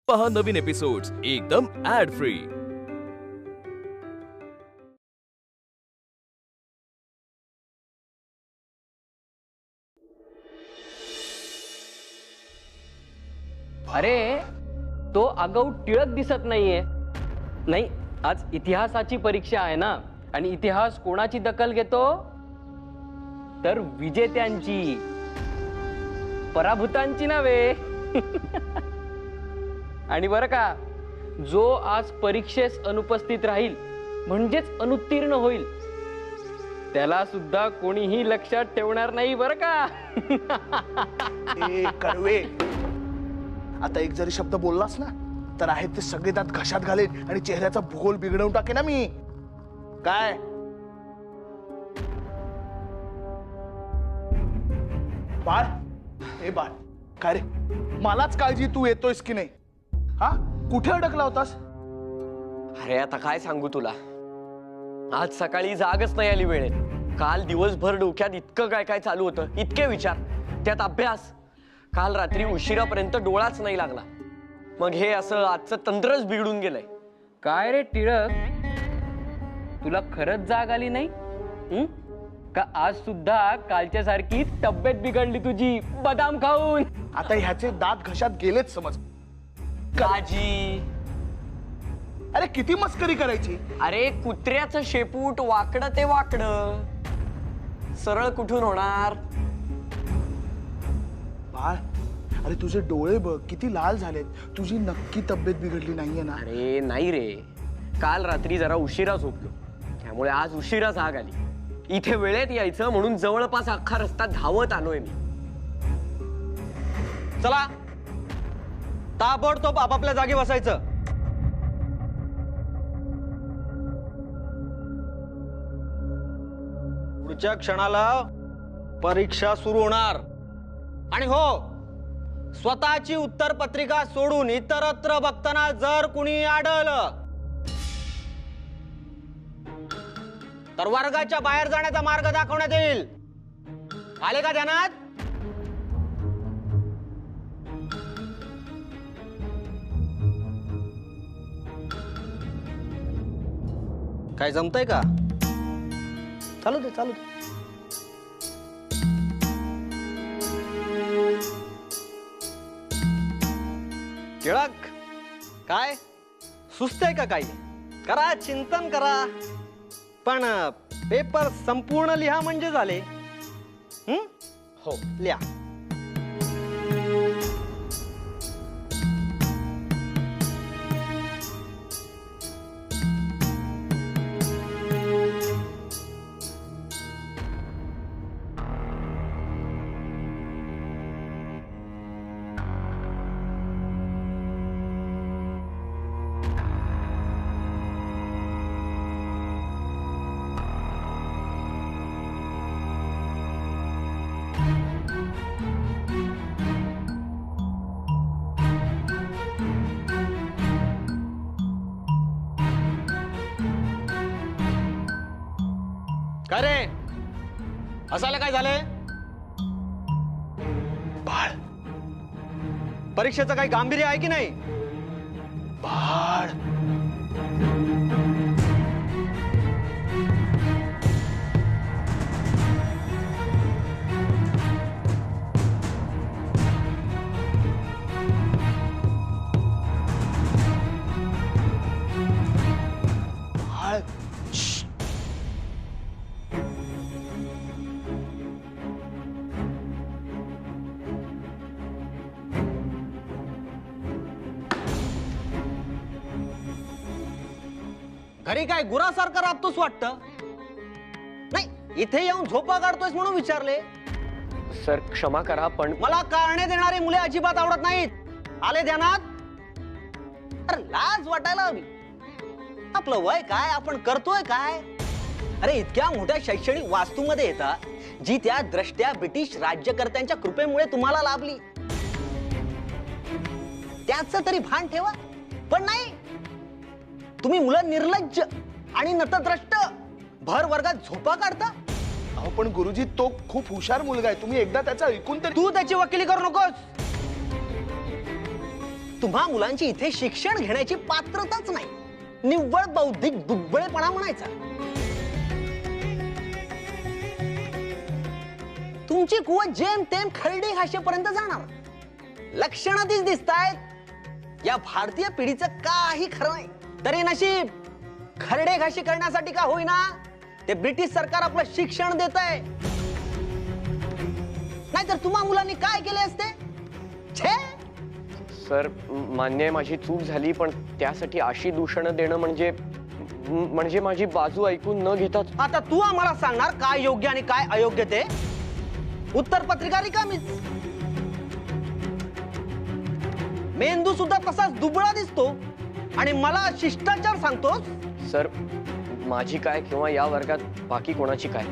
पहा नवीन एपिसोड्स एकदम add free. अरे तो आगाऊ टिळक दिसत नाहीये. नाही, आज इतिहासाची परीक्षा आहे ना, आणि इतिहास कोणाची दखल घेतो तर विजेत्यांची, पराभूतांची नव्हे. आणि बरं का, जो आज परीक्षेस अनुपस्थित राहील म्हणजेच अनुत्तीर्ण होईल त्याला सुद्धा कोणीही लक्षात ठेवणार नाही बरं का. ए कडवे, आता एक जरी शब्द बोललास ना तर आहेत ते सगळे दात घशात घालेन आणि चेहऱ्याचा भूगोल बिघडवून टाके ना मी. काय बाळ, ए बाळ, काय रे, मलाच काळजी तू येतोयस की नाही? हा, कुठे अडकला होतास? अरे आता काय सांगू तुला, आज सकाळी जागच नाही आली वेळेत. काल दिवसभर डोक्यात इतकं काय काय चालू होतं, इतके विचार, त्यात अभ्यास. काल रात्री उशिरापर्यंत डोळाच नाही लागला. मग हे असं आजचं तंत्रच बिघडून गेलंय. काय रे टिळक, तुला खरंच जाग आली नाही का? आज सुद्धा कालच्या सारखी तब्येत बिघडली तुझी बदाम खाऊन? आता ह्याचे दात घशात गेलेच समज. काजी, अरे किती मस्करी करायची. अरे कुत्र्याचं शेपूट वाकडं ते वाकडं, सरळ कुठून होणार? बाळ, अरे तुझे डोळे बघ किती लाल झालेत. तुझी नक्की तब्येत बिघडली नाहीये ना? अरे नाही रे, काल रात्री जरा उशिरा झोपलो, त्यामुळे आज उशिरा जाग आली. इथे वेळेत यायचं म्हणून जवळपास अख्खा रस्ता धावत आलोय मी. चला, ताबडतोब आपापल्या जागी बसायचं. पुढच्या क्षणाला परीक्षा सुरू होणार. आणि हो, स्वतःची उत्तर पत्रिका सोडून इतरत्र बघताना जर कुणी आढळलं तर वर्गाच्या बाहेर जाण्याचा मार्ग दाखवण्यात येईल. आले का ध्यानात? काय जमतंय का? चालू दे, चालू दे. टिळक, काय सुस्त आहे का? काही करा, चिंतन करा, पण पेपर संपूर्ण लिहा म्हणजे झाले. हो, लिहा. काय रे, असायला काय झालंय? बाळ, परीक्षेचं काही गांभीर्य आहे की नाही? बाळ, बाळ, श्श्श. घरी काय गुरासारखं राबतोस वाटतं? नाही, इथे येऊन झोपा काढतोयस म्हणून विचारले. सर क्षमा करा, पण मला कारणे देणारी मुले अजिबात आवडत नाहीत. आले ध्यानात? अरे लाज वाटायला हवी. आपलं वय काय, आपण करतोय काय? अरे इतक्या मोठ्या शैक्षणिक वास्तूमध्ये येता जी त्या द्रष्ट्या ब्रिटिश राज्यकर्त्यांच्या कृपेमुळे तुम्हाला लाभली, त्याचं तरी भान ठेवा. पण नाही, तुम्ही मुलं निर्लज्ज आणि नतद्रष्ट भर वर्गात झोपा काढता. अहो पण गुरुजी, तो खूप हुशार मुलगा आहे. तुम्ही एकदा त्याचा ऐकून तरी. तू त्याची वकिली करू नकोस. तुम्हा मुलांची इथे शिक्षण घेण्याची पात्रताच नाही, निव्वळ बौद्धिक दुर्बळेपणा म्हणायचा. तुमची कुवत जेमतेम खरडे घाशेपर्यंत जाणार. लक्षणं तीच दिसतायत. या भारतीय पिढीचं काही खरं नाही. तरी नशीब खरडे घाशी करण्यासाठी का होईना ते ब्रिटिश सरकार आपलं शिक्षण देत आहे. नाहीतर तुम्हा मुलांनी काय केले असते? छे. सर, मान्य आहे माझी चूक झाली, पण त्यासाठी अशी दूषणं देणं म्हणजे माझी बाजू ऐकून न घेताच. आता तू आम्हाला सांगणार काय योग्य आणि काय अयोग्य ते? उत्तर पत्रिका रिकामीच. मेंदू सुद्धा तसाच दुबळा दिसतो आणि मला शिष्टाचार सांगतोस? सर, माझी काय किंवा या वर्गात बाकी कोणाची काय,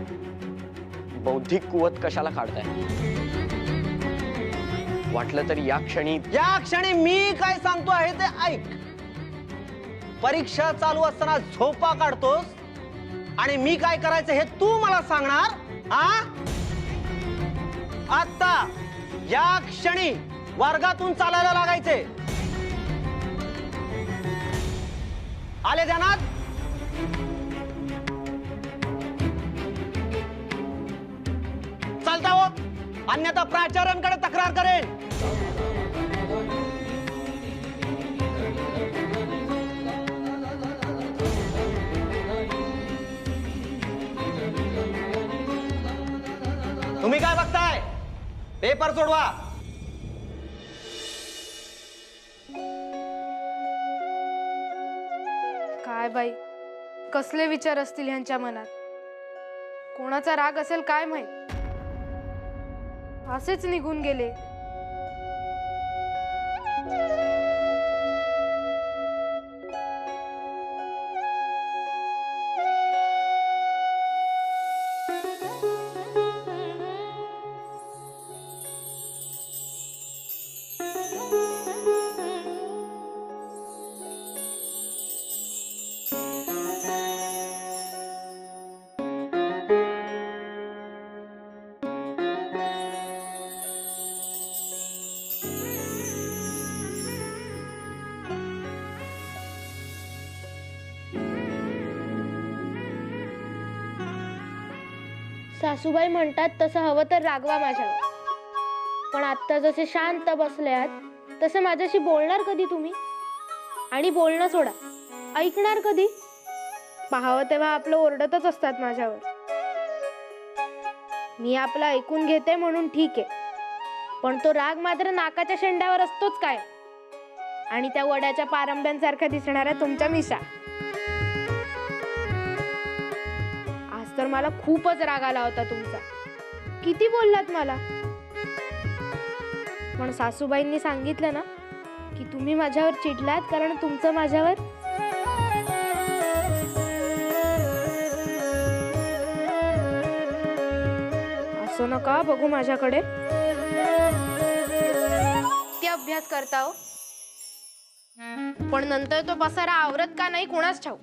बौद्धिक कुवत कशाला काढताय? वाटलं तर या क्षणी मी काय सांगतो आहे ते ऐक. परीक्षा चालू असताना झोपा काढतोस आणि मी काय करायचं हे तू मला सांगणार? हा, आता या क्षणी वर्गातून चालायला लागायचे. आले ध्यानात? चालता हो, अन्यथा प्राचार्यांकडे तक्रार करेन. तुम्ही काय बघताय? पेपर सोडवा. काय बाई, कसले विचार असतील ह्यांच्या मनात? कोणाचा राग असेल काय माहित? असेच निघून गेले. सासूबाई म्हणतात तसं हवं तर रागवा माझ्यावर, पण आत्ता जसे शांत बसले आहात तसं माझ्याशी बोलणार कधी तुम्ही? आणि बोलणं सोडा, ऐकणार कधी? पाहावं तेव्हा आपलं ओरडतच असतात माझ्यावर. मी आपलं ऐकून घेते म्हणून ठीक आहे, पण तो राग मात्र नाकाच्या शेंड्यावर असतोच काय. आणि त्या वड्याच्या पारंब्यांसारख्या दिसणाऱ्या तुमच्या मिशा. तर मला खूपच राग आला होता तुमचा. किती बोललात मला, पण सासूबाईंनी सांगितलं ना की तुम्ही माझ्यावर चिडलात कारण तुमचं माझ्यावर असं नका बघू माझ्याकडे. ते अभ्यास करता हो, पण नंतर तो पसारा आवरत का नाही कोणाच ठाऊ.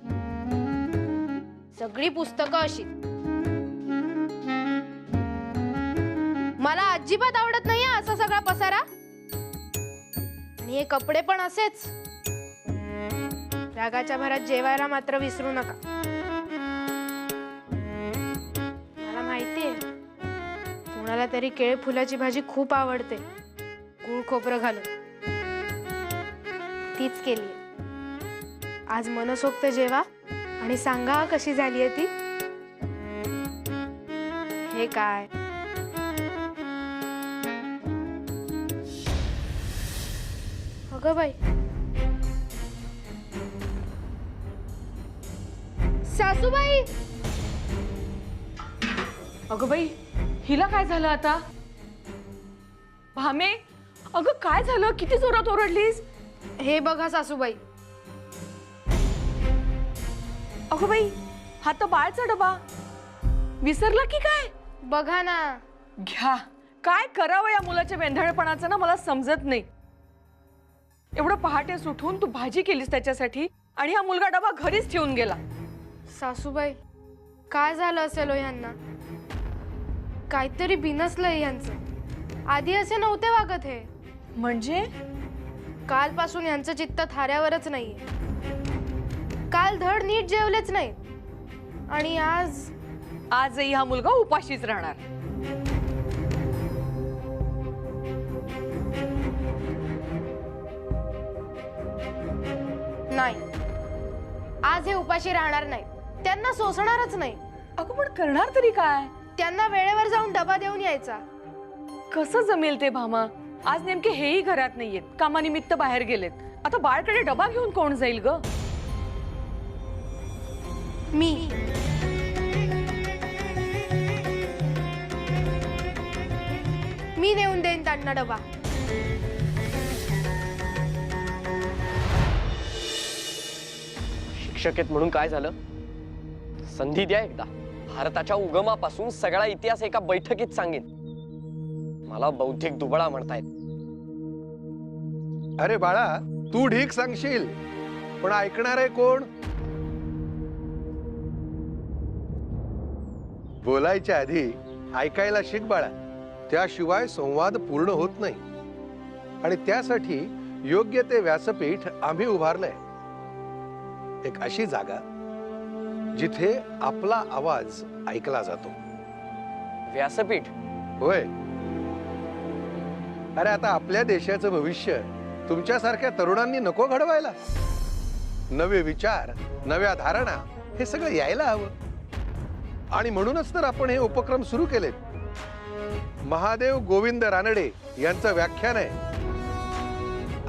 सगळी पुस्तकं अशी. मला अजिबात आवडत नाही असा सगळा पसारा. आणि हे कपडे पण असेच. रागाच्या भरात जेवायला मात्र विसरू नका. मला माहितीये कोणाला तरी केळ फुलाची भाजी खूप आवडते, गूळ खोबरं घालून. तीच केली. आज मनसोक्त जेवा आणि सांगा कशी झालीये ती. हे काय अगं बाई, सासूबाई. अगं बाई, हिला काय झालं आता? भामे, अगं काय झालं? किती जोरात ओरडलीस? हे बघा सासूबाई. अगं बाई, हा तर बाळचा डबा. विसरला की काय? बघा ना. घ्या. काय करावं या मुलाच्या वेंधळेपणाचं ना मला समजत नाही. एवढं पहाटे सुटून तू भाजी केलीस त्याच्यासाठी आणि हा मुलगा डबा घरीच ठेवून गेला. सासूबाई, काय झालं असेल हो यांना? काहीतरी बिनसलंय यांचं. आधी असे नव्हते वागत हे. म्हणजे कालपासून यांचं चित्त थाऱ्यावरच नाहीये. काल धड नीट जेवलेच नाही आणि आजही हा मुलगा उपाशीच राहणार. नाही, आज हे उपाशी राहणार नाही. त्यांना सोसणारच नाही. अगं पण करणार तरी काय? त्यांना वेळेवर जाऊन डबा देऊन यायचा. कसं जमेल ते भामा? आज नेमके हेही घरात नाहीयेत, कामानिमित्त बाहेर गेलेत. आता बाळकडे डबा घेऊन कोण जाईल ग? मी नेऊन देईन त्यांना डबा. शिक्षक आहेत म्हणून काय झालं? संधी द्या एकदा. भारताच्या उगमापासून सगळा इतिहास एका बैठकीत सांगेन. मला बौद्धिक दुबळा म्हणतायत. अरे बाळा, तू ढीक सांगशील, पण ऐकणार आहे कोण? बोलायच्या आधी ऐकायला शिक बाळा. त्याशिवाय संवाद पूर्ण होत नाही. आणि त्यासाठी योग्य ते व्यासपीठ आम्ही उभारलंय. एक अशी जागा जिथे आपला आवाज ऐकला जातो. व्यासपीठ? होय. अरे आता आपल्या देशाचं भविष्य तुमच्यासारख्या तरुणांनी नको घडवायला? नवे विचार, नव्या धारणा, हे सगळं यायला हवं. आणि म्हणूनच तर आपण हे उपक्रम सुरू केलेत. महादेव गोविंद रानडे यांचं व्याख्यान आहे.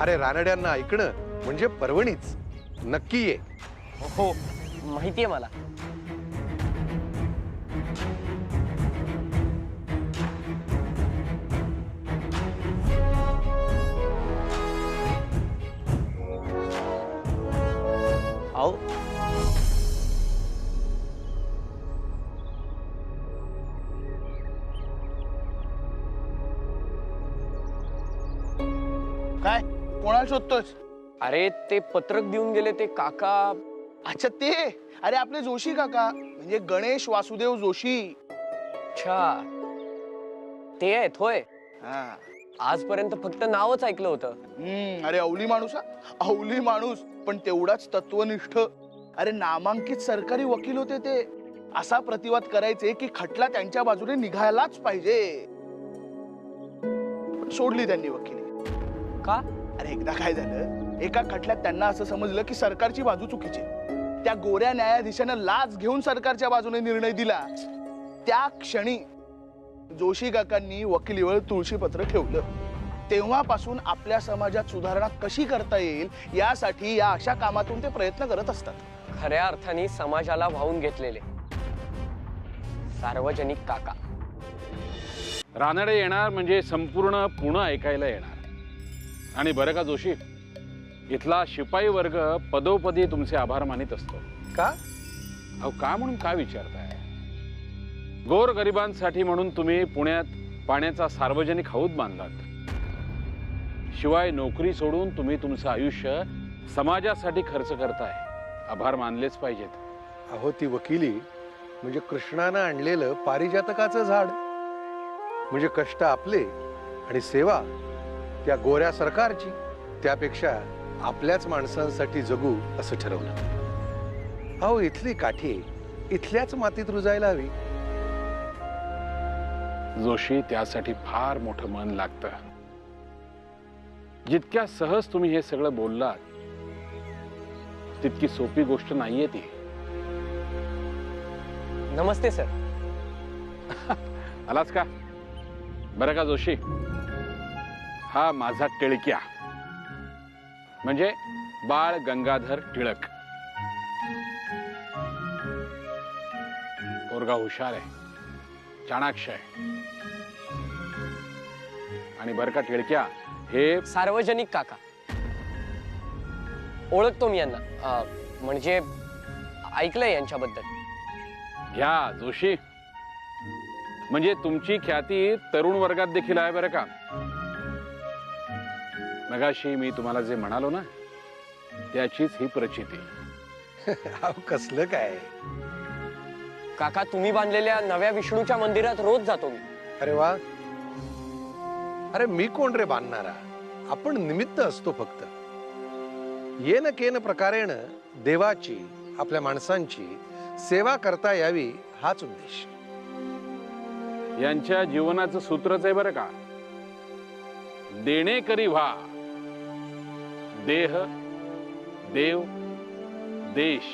अरे रानड्यांना ऐकणं म्हणजे पर्वणीच. नक्की ये. हो, माहितीये मला. आओ. काय कोणाला शोधतोस? अरे ते पत्रक देऊन गेले ते काका. अच्छा ते, अरे आपले जोशी काका, म्हणजे गणेश वासुदेव जोशी. अच्छा, ते आहेत होय. हा. आजपर्यंत फक्त नावच ऐकलं होतं. अरे अवली माणूस, अवली माणूस, पण तेवढाच तत्वनिष्ठ. अरे नामांकित सरकारी वकील होते ते. असा प्रतिवाद करायचे की खटला त्यांच्या बाजूने निघायलाच पाहिजे. पण सोडली त्यांनी वकिली. का? अरे एकदा काय झालं, एका खटल्यात त्यांना असं समजलं की सरकारची बाजू चुकीची. त्या गोऱ्या न्यायाधीशानं लाच घेऊन सरकारच्या बाजूने निर्णय दिला. त्या क्षणी जोशी काकांनी वकिलीवर तुळशीपत्र ठेवलं. तेव्हापासून आपल्या समाजात सुधारणा कशी करता येईल यासाठी या अशा कामातून ते प्रयत्न करत असतात. खऱ्या अर्थाने समाजाला वाहून घेतलेले सार्वजनिक काका. रानडे येणार म्हणजे संपूर्ण पुणे ऐकायला येणार. आणि बरं का जोशी, इथला शिपाई वर्ग पदोपदी तुमचे आभार मानित असतो. का? अहो का म्हणून काय विचारताय? गोर गरिबांसाठी म्हणून तुम्ही पुण्यात पाण्याचा सार्वजनिक हौद बांधलात. शिवाय नोकरी सोडून तुम्ही तुमचं आयुष्य समाजासाठी खर्च करताय. आभार मानलेच पाहिजेत. अहो ती वकिली म्हणजे कृष्णानं आणलेलं पारिजातकाचं झाड. म्हणजे कष्ट आपले आणि सेवा त्या गोऱ्या सरकारची. त्यापेक्षा आपल्याच माणसांसाठी जगू असं ठरवलं. अहो इथली काठी इथल्याच मातीत रुजायला हवी. जोशी, त्यासाठी फार मोठं मन लागतं. जितक्या सहज तुम्ही हे सगळं बोललात तितकी सोपी गोष्ट नाहीये ती. नमस्ते सर. आलाच का? बरं का जोशी, हा माझा टिळक्या म्हणजे बाळ गंगाधर टिळक. पोरगा हुशार आहे, चाणाक्ष आहे. आणि बरं का टिळक्या, हे सार्वजनिक काका ओळखतो मी यांना. म्हणजे ऐकलंय यांच्याबद्दल. घ्या जोशी, म्हणजे तुमची ख्याती तरुण वर्गात देखील आहे बरं का. मगाशी मी तुम्हाला जे म्हणालो ना, त्याचीच ही प्रचिती. अहो कसलं काय? काका, तुम्ही बांधलेल्या नव्या विष्णूच्या मंदिरात रोज जातो मी. अरे वा. अरे मी कोण रे बांधणारा? आपण निमित्त असतो फक्त. येन केन प्रकारेण देवाची, आपल्या माणसांची सेवा करता यावी हाच उद्देश. यांच्या जीवनाचं सूत्रच आहे बरं का, देणे करी व्हा. देह, देव, देश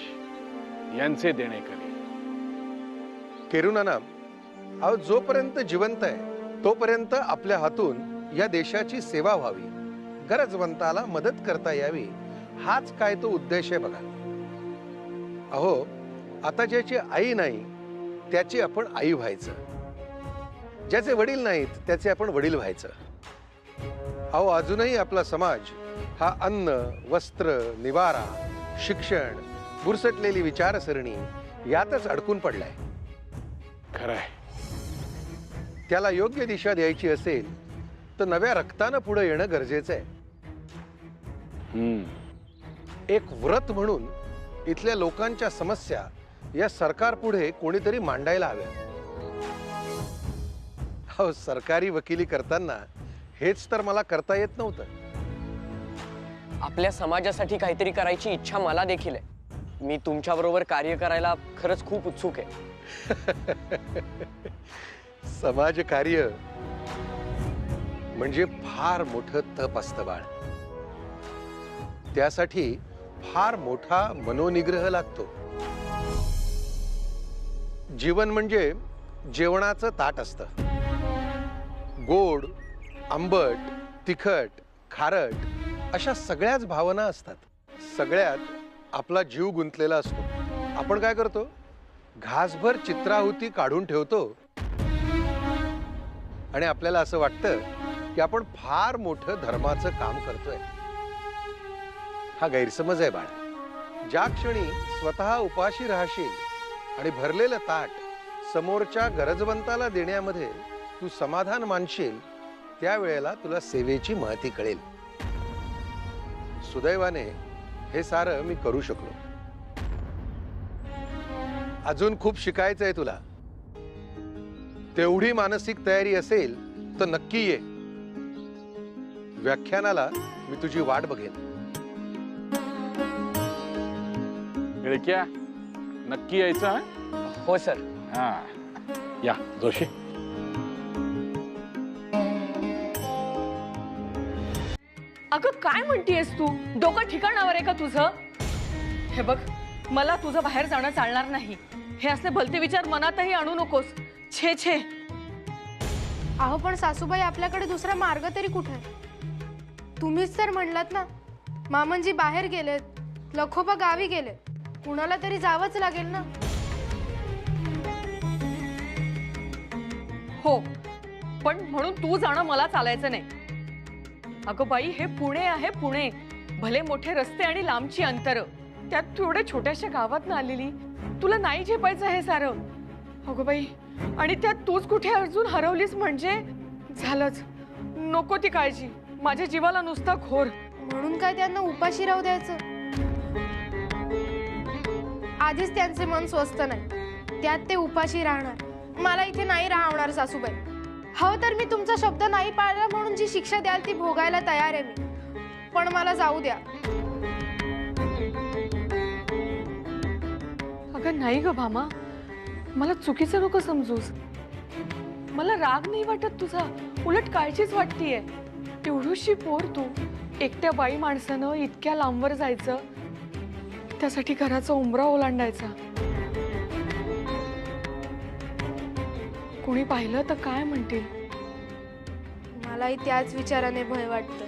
यांचे देणे करी. केरुनाना, अहो जोपर्यंत जिवंत आहे तोपर्यंत आपल्या हातून या देशाची सेवा व्हावी, गरजवंताला मदत करता यावी, हाच काय तो उद्देश आहे बघा. अहो आता ज्याची आई नाही त्याची आपण आई व्हायचं, ज्याचे वडील नाहीत त्याचे आपण वडील व्हायचं. अहो अजूनही आपला समाज हा अन्न, वस्त्र, निवारा, शिक्षण, बुरसटलेली विचारसरणी यातच अडकून पडलाय. खरंय. त्याला योग्य दिशा द्यायची असेल तर नव्या रक्तानं पुढे येणं गरजेचं आहे. एक व्रत म्हणून इथल्या लोकांच्या समस्या या सरकार पुढे कोणीतरी मांडायला हव्या. हो, सरकारी वकिली करताना हेच तर मला करता येत नव्हतं. आपल्या समाजासाठी काहीतरी करायची इच्छा मला देखील आहे. मी तुमच्या बरोबर कार्य करायला खरंच खूप उत्सुक आहे. समाजकार्य म्हणजे फार मोठं तप असतं बाळ. त्यासाठी फार मोठा मनोनिग्रह लागतो. जीवन म्हणजे जेवणाचं ताट असतं. गोड, आंबट, तिखट, खारट अशा सगळ्याच भावना असतात. सगळ्यात आपला जीव गुंतलेला असतो. आपण काय करतो, घासभर चित्राहुती काढून ठेवतो आणि आपल्याला असं वाटतं की आपण फार मोठं धर्माचं काम करतोय. हा गैरसमज आहे बाळ. ज्या क्षणी स्वतः उपाशी राहशील आणि भरलेलं ताट समोरच्या गरजवंताला देण्यामध्ये तू समाधान मानशील, त्यावेळेला तुला सेवेची महती कळेल. सुदैवाने हे सारं मी करू शकलो. अजून खूप शिकायचं आहे तुला. तेवढी मानसिक तयारी असेल तर नक्की ये. व्याख्यानाला मी तुझी वाट बघेन. गिळक्या, नक्की यायचं हं? हो सर. हा या जोशी. अगं काय म्हणतीयस तू? डोकं ठिकाणावर आहे का तुझं? हे बघ, मला तुझं बाहेर जाणं चालणार नाही. हे असले भलते विचार मनातही आणू नकोस. छे छे. अहो पण सासूबाई, आपल्याकडे दुसरा मार्ग तरी कुठे आहे? तुम्हीच तर म्हणलात ना, मामनजी बाहेर गेलेत, लखोबा गावी गेले, कुणाला तरी जावंच लागेल ना. हो, पण म्हणून तू जाणं मला चालायचं नाही. अगं बाई, हे पुणे आहे, पुणे. भले मोठे रस्ते आणि लांबची अंतर, त्यात तू एवढ्या छोट्याशा गावात आलेली, तुला नाही झेपायचं हे सारं. अगं बाई, आणि त्यात तूच कुठे अजून हरवलीस म्हणजे झालंच. नको ती काळजी, माझ्या जीवाला नुसता घोर. म्हणून काय त्यांना उपाशी राहू द्यायचं? आधीच त्यांचे मन स्वस्थ नाही, त्यात ते उपाशी राहणार. मला इथे नाही राहणार सासूबाई. हवं तर मी तुमचा शब्द नाही पाळला म्हणून जी शिक्षा द्याल ती भोगायला तयार आहे मी, पण मला जाऊ द्या. अगं नाही ग भामा, मला चुकीचं नको समजूस. मला राग नाही वाटत तुझा, उलट काळजीच वाटतीये. एवढीशी पोर तू, एकट्या बाई माणसानं इतक्या लांबवर जायचं, त्यासाठी घराचा उंबरा ओलांडायचा. कोणी पाहिलं तर काय म्हणतील? मलाही त्याच विचाराने भय वाटतं.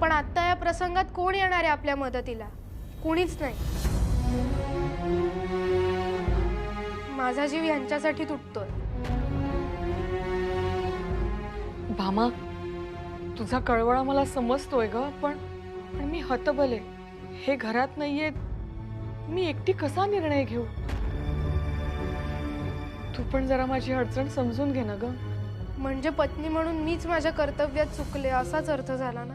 पण आता या प्रसंगात कोण येणार आहे आपल्या मदतीला? कुणीच नाही. माझा जीव यांच्यासाठी तुटतोय. भामा, तुझा कळवळा मला समजतोय ग, पण मी हतबल आहे. हे घरात नाहीये, मी एकटी कसा निर्णय घेऊ? तू पण जरा माझी अडचण समजून घे ना ग. म्हणजे पत्नी म्हणून मीच माझ्या कर्तव्यात चुकले असाच अर्थ झाला ना.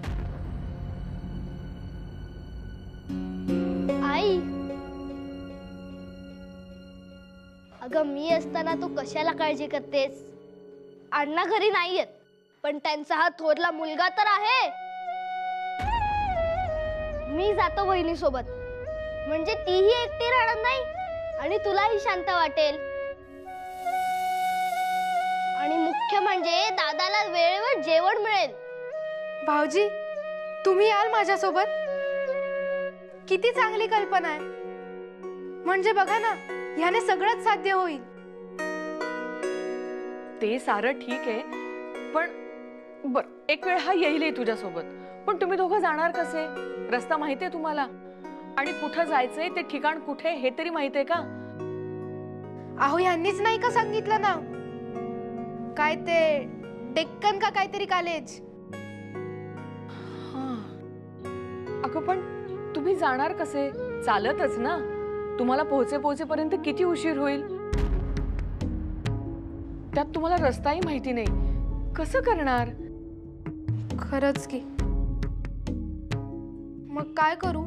आई, अगं मी असताना तू कशाला काळजी करतेस? अण्णा घरी नाहीयेत, पण त्यांचा हा थोरला मुलगा तर आहे. मी जातो वहिनी सोबत, म्हणजे तीही एकटी राहणार नाही आणि तुलाही शांत वाटेल. आणि मुख्य म्हणजे दादाला वेळेवर जेवण मिळेल. भाऊजी, तुम्ही याल माझ्यासोबत? किती चांगली कल्पना आहे. म्हणजे बघा ना, ह्याने सगळंच साध्य होईल. ते सारं ठीक आहे, पण बर एक वेळ हा येईल तुझ्यासोबत, पण तुम्ही दोघं जाणार कसे? रस्ता माहितीये तुम्हाला? आणि कुठं जायचंय, ते ठिकाण कुठे हे तरी माहितीये का? अहो, ह्यांनीच नाही का सांगितलं ना, काय ते डेक्कन का काहीतरी कॉलेज. अगं पण तुम्ही जाणार कसे? चालतच ना. तुम्हाला पोहोचेपर्यंत किती उशीर होईल. त्यात तुम्हाला रस्ताही माहिती नाही, कसं करणार? खरंच की. मग काय करू?